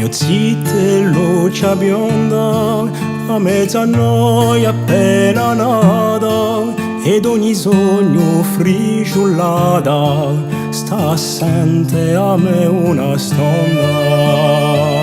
mio zite luce bionda, a mezza noia appena nata, ed ogni sogno friciullata sta assente a me una stonda.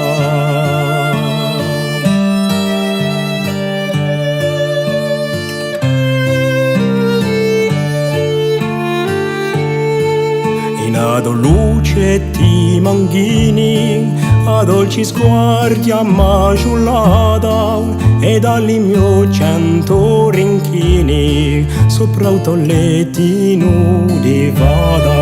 Ad luce ti manghini, a dolci sguardi ammaciullata, e dagli mio 100 rinchini sopra autoletti nudi vada.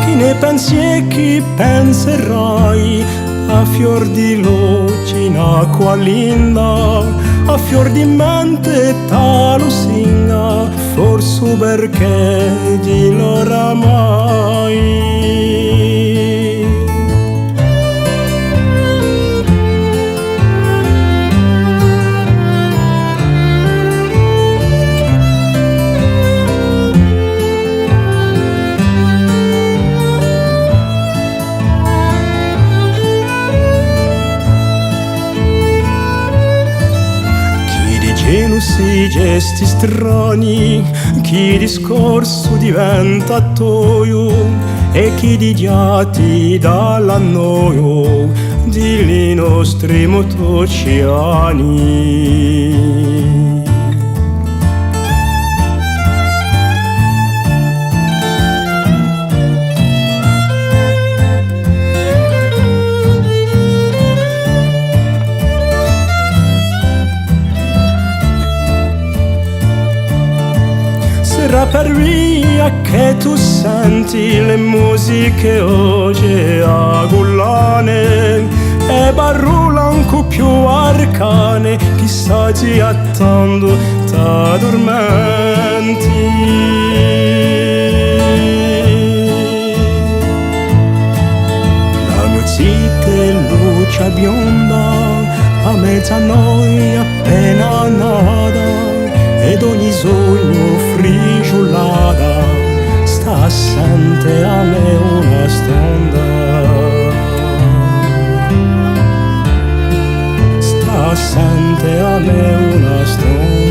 Chi ne pensi e chi penserai, a fior di luce in acqua linda, a fior di mente talusinga, forse perché di l'oramai. Gelosi, gesti strani, chi discorso diventa toio, e chi digiati dall'annoio di nostri motociani. Per via che tu senti le musiche oggi agullane, e barullan cu più arcane, chissà ti attendo t'addormenti. La mia zite luce bionda, a mezza noia appena nata, ed ogni sogno friciullata sta assente a me una stonda. Sta assente a me una stonda.